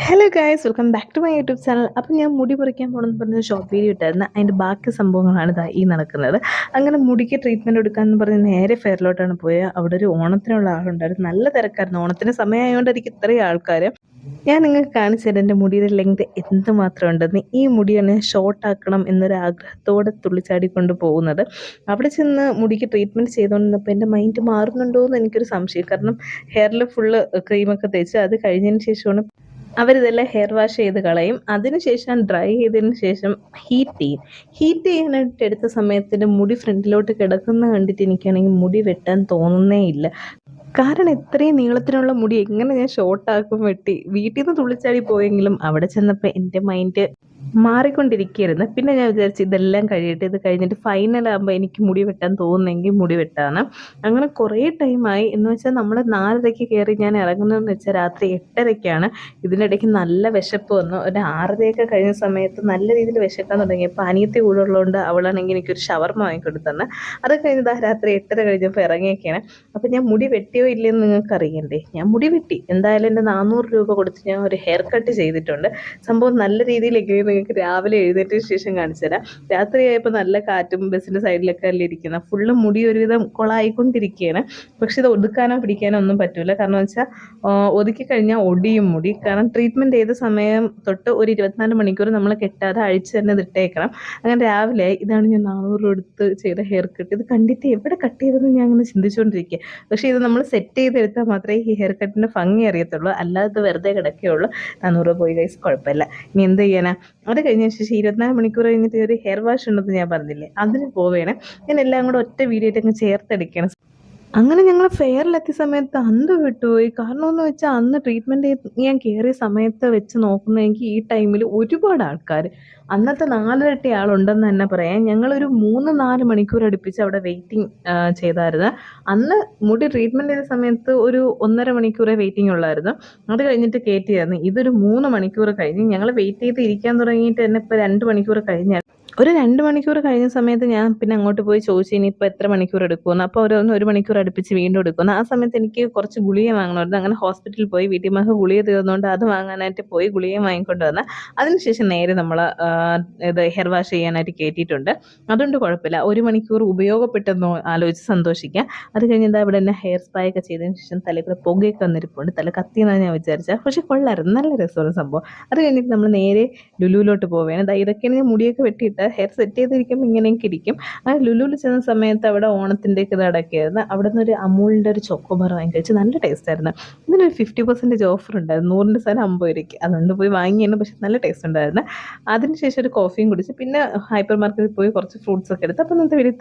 Hello guys, welcome back to my YouTube channel. അപ്പം ഞാൻ മുടി പറിക്കാൻ പോകണമെന്ന് പറഞ്ഞ ഷോർട്ട് വീഡിയോ ഇട്ടായിരുന്നു. അതിൻ്റെ ബാക്കി സംഭവങ്ങളാണ് ഈ നടക്കുന്നത്. അങ്ങനെ മുടിക്ക് ട്രീറ്റ്മെൻറ്റ് എടുക്കാമെന്ന് പറഞ്ഞ് നേരെ ഫെയറിലോട്ടാണ് പോയത്. അവിടെ ഒരു ഓണത്തിനുള്ള ആളുണ്ടായിരുന്നു. നല്ല തിരക്കായിരുന്നു. ഓണത്തിന് സമയമായതുകൊണ്ട് എനിക്ക് ഇത്രയും ആൾക്കാർ. ഞാൻ നിങ്ങൾക്ക് കാണിച്ചു തരാം എൻ്റെ മുടിയുടെ ലെങ്ത് എന്തുമാത്രം ഉണ്ടെന്ന്. ഈ മുടിയാണ് ഷോർട്ടാക്കണം എന്നൊരു ആഗ്രഹത്തോടെ തുള്ളിച്ചാടിക്കൊണ്ട് പോകുന്നത്. അവിടെ ചെന്ന് മുടിക്ക് ട്രീറ്റ്മെൻറ്റ് ചെയ്തുകൊണ്ടിരുന്നപ്പോൾ എൻ്റെ മൈൻഡ് മാറുന്നുണ്ടോ എന്ന് എനിക്കൊരു സംശയം. കാരണം ഹെയറിൽ ഫുള്ള് ക്രീമൊക്കെ തേച്ച് അത് കഴിഞ്ഞതിന് ശേഷമാണ് അവരിതെല്ലാം ഹെയർ വാഷ് ചെയ്ത് കളയും. അതിനുശേഷം ഡ്രൈ ചെയ്തതിന് ശേഷം ഹീറ്റ് ചെയ്യും. ഹീറ്റ് ചെയ്യാനായിട്ട് എടുത്ത സമയത്തിന് മുടി ഫ്രണ്ടിലോട്ട് കിടക്കുന്ന കണ്ടിട്ട് എനിക്കാണെങ്കിൽ മുടി വെട്ടാൻ തോന്നുന്നേ ഇല്ല. കാരണം ഇത്രയും നീളത്തിനുള്ള മുടി എങ്ങനെ ഞാൻ ഷോർട്ടാക്കും വെട്ടി. വീട്ടിൽ നിന്ന് തുള്ളിച്ചാടി പോയെങ്കിലും അവിടെ ചെന്നപ്പോൾ എൻ്റെ മൈൻഡ് മാറിക്കൊണ്ടിരിക്കുകയായിരുന്നു. പിന്നെ ഞാൻ വിചാരിച്ചു ഇതെല്ലാം കഴിയട്ടെ, ഇത് കഴിഞ്ഞിട്ട് ഫൈനലാകുമ്പോൾ എനിക്ക് മുടി വെട്ടാൻ തോന്നുന്നെങ്കിൽ മുടി വെട്ടാണ്. അങ്ങനെ കുറേ ടൈമായി. എന്ന് വെച്ചാൽ നമ്മൾ 4:30 കയറി ഞാൻ ഇറങ്ങുന്നതെന്ന് വെച്ചാൽ രാത്രി 8:30ക്കാണ്. ഇതിനിടയ്ക്ക് നല്ല വിശപ്പ് വന്നു. ഒരു 6:30 കഴിഞ്ഞ സമയത്ത് നല്ല രീതിയിൽ വിശക്കാൻ തുടങ്ങിയപ്പോൾ അനിയത്തി കൂടെ ഉള്ളതുകൊണ്ട് അവളാണെങ്കിൽ എനിക്കൊരു ഷവർമ വാങ്ങിക്കൊടുത്തു തന്നെ. അത് കഴിഞ്ഞത് രാത്രി 8:30 കഴിഞ്ഞപ്പോൾ ഇറങ്ങിയൊക്കെയാണ്. അപ്പോൾ ഞാൻ മുടി വെട്ടിയോ ഇല്ലയെന്ന് നിങ്ങൾക്ക് അറിയണ്ടേ? ഞാൻ മുടി വെട്ടി. എന്തായാലും എൻ്റെ 400 രൂപ കൊടുത്ത് ഞാൻ ഒരു ഹെയർ കട്ട് ചെയ്തിട്ടുണ്ട്. സംഭവം നല്ല രീതിയിലേക്ക് നിങ്ങൾക്ക് രാവിലെ എഴുന്നേറ്റതിന് ശേഷം കാണിച്ചു തരാം. രാത്രിയായപ്പോൾ നല്ല കാറ്റും ബസ്സിൻ്റെ സൈഡിലൊക്കെ അല്ലേ ഇരിക്കുന്നത്. ഫുള്ള് മുടി ഒരുവിധം കൊളായിക്കൊണ്ടിരിക്കുകയാണ്. പക്ഷെ ഇത് ഒതുക്കാനോ പിടിക്കാനോ ഒന്നും പറ്റില്ല. കാരണം വെച്ചാൽ ഒതുക്കി കഴിഞ്ഞാൽ ഒടിയും മുടി. കാരണം ട്രീറ്റ്മെൻറ്റ് ചെയ്ത സമയം തൊട്ട് ഒരു 24 മണിക്കൂർ നമ്മൾ കെട്ടാതെ അഴിച്ച് തന്നെ ഇട്ടേക്കണം. അങ്ങനെ രാവിലെ ഇതാണ് ഞാൻ 400 രൂപ എടുത്ത് ചെയ്ത ഹെയർ കട്ട്. ഇത് കണ്ടിട്ട് എവിടെ കട്ട് ചെയ്തതെന്ന് ഞാൻ അങ്ങനെ ചിന്തിച്ചുകൊണ്ടിരിക്കുക. പക്ഷേ ഇത് നമ്മൾ സെറ്റ് ചെയ്തെടുത്താൽ മാത്രമേ ഈ ഹെയർ കട്ടിൻ്റെ ഭംഗി അറിയത്തുള്ളൂ. അല്ലാതെ വെറുതെ കിടക്കുകയുള്ളൂ. 400 രൂപ പോയി ഗൈസ്, കുഴപ്പമില്ല. ഇനി എന്ത് ചെയ്യാനാ? അത് കഴിഞ്ഞ ശേഷം 24 മണിക്കൂർ കഴിഞ്ഞിട്ട് ഒരു ഹെയർ വാഷ് ഉണ്ടെന്ന് ഞാൻ പറഞ്ഞില്ലേ, അതിന് പോവേണേ. ഞാൻ എല്ലാം കൂടെ ഒറ്റ വീഡിയോ ആയിട്ട് അങ്ങ് ചേർത്തെടുക്കണം. അങ്ങനെ ഞങ്ങൾ ഫെയറിലെത്തിയ സമയത്ത് അന്തം വിട്ടുപോയി. കാരണം എന്ന് വെച്ചാൽ അന്ന് ട്രീറ്റ്മെൻറ്റ് ഞാൻ കയറിയ സമയത്ത് വെച്ച് നോക്കുന്നതെങ്കിൽ ഈ ടൈമിൽ ഒരുപാട് ആൾക്കാർ, അന്നത്തെ 4 ഇരട്ടി ആളുണ്ടെന്ന് തന്നെ പറയാം. ഞങ്ങളൊരു 3-4 മണിക്കൂർ അടുപ്പിച്ച് അവിടെ വെയിറ്റിംഗ് ചെയ്തായിരുന്നു. അന്ന് മുടി ട്രീറ്റ്മെൻറ്റ് ചെയ്ത സമയത്ത് ഒരു 1.5 മണിക്കൂറേ വെയിറ്റിംഗ് ഉള്ളായിരുന്നു. അത് കഴിഞ്ഞിട്ട് കയറ്റിയായിരുന്നു. ഇതൊരു 3 മണിക്കൂർ കഴിഞ്ഞ് ഞങ്ങൾ വെയിറ്റ് ചെയ്ത് ഇരിക്കാൻ തുടങ്ങിയിട്ട് തന്നെ ഇപ്പോൾ 2 മണിക്കൂർ കഴിഞ്ഞാൽ. ഒരു 2 മണിക്കൂർ കഴിഞ്ഞ സമയത്ത് ഞാൻ പിന്നെ അങ്ങോട്ട് പോയി ചോദിച്ചു ഇനിയിപ്പോൾ എത്ര മണിക്കൂർ എടുക്കുമെന്ന്. അപ്പോൾ ഓരോന്ന് 1 മണിക്കൂർ അടുപ്പിച്ച് വീണ്ടും എടുക്കുമെന്ന്. ആ സമയത്ത് എനിക്ക് കുറച്ച് ഗുളിക വാങ്ങണമായിരുന്നു. അങ്ങനെ ഹോസ്പിറ്റലിൽ പോയി വീട്ടിൽ ഗുളിക തീർന്നുകൊണ്ട് അത് വാങ്ങാനായിട്ട് പോയി ഗുളിക വാങ്ങിക്കൊണ്ട് വന്ന് അതിനുശേഷം നേരെ നമ്മൾ ഇത് ഹെയർ വാഷ് ചെയ്യാനായിട്ട് കയറ്റിയിട്ടുണ്ട്. അതുകൊണ്ട് കുഴപ്പമില്ല. 1 മണിക്കൂർ ഉപയോഗപ്പെട്ടെന്ന് ആലോചിച്ച് സന്തോഷിക്കാം. അത് കഴിഞ്ഞ് എന്താ ഇവിടെ തന്നെ ഹെയർ സ്പാ ഒക്കെ ചെയ്തതിന് ശേഷം തലയിൽ കൂടെ പുകയൊക്കെ വന്നിരിപ്പുണ്ട്. തല കത്തിയെന്നാണ് ഞാൻ വിചാരിച്ചത്. പക്ഷേ കൊള്ളായിരുന്നു, നല്ല രസമുള്ള സംഭവം. അത് കഴിഞ്ഞിട്ട് നമ്മൾ നേരെ ലുലുവിലോട്ട് പോവുകയാണ്. ഇതൊക്കെയാണ് ഞാൻ മുടിയൊക്കെ വെട്ടിയിട്ട് ഹെയർ സെറ്റ് ചെയ്തിരിക്കുമ്പോൾ ഇങ്ങനെയൊക്കെ ഇരിക്കും. ആ ലുലുവിൽ ചെന്ന സമയത്ത് അവിടെ ഓണത്തിൻ്റെയൊക്കെ ഇത് അടക്കിയായിരുന്നു. അവിടെ നിന്ന് ഒരു അമൂലിൻ്റെ ഒരു ചോക്കോബാർ വാങ്ങിക്കഴിച്ച് നല്ല ടേസ്റ്റ് ആയിരുന്നു. ഇതിനൊരു 50% ഓഫർ ഉണ്ടായിരുന്നു. 100ൻ്റെ സാധനം 50 രൂപയ്ക്ക്. അതുകൊണ്ട് പോയി വാങ്ങിയാണ്. പക്ഷെ നല്ല ടേസ്റ്റ് ഉണ്ടായിരുന്നു. അതിനുശേഷം ഒരു കോഫിയും കുടിച്ച് പിന്നെ ഹൈപ്പർ മാർക്കറ്റിൽ പോയി കുറച്ച് ഫ്രൂട്ട്സ് ഒക്കെ എടുത്ത്. അപ്പോൾ ഇന്നത്തെ വീഡിയോ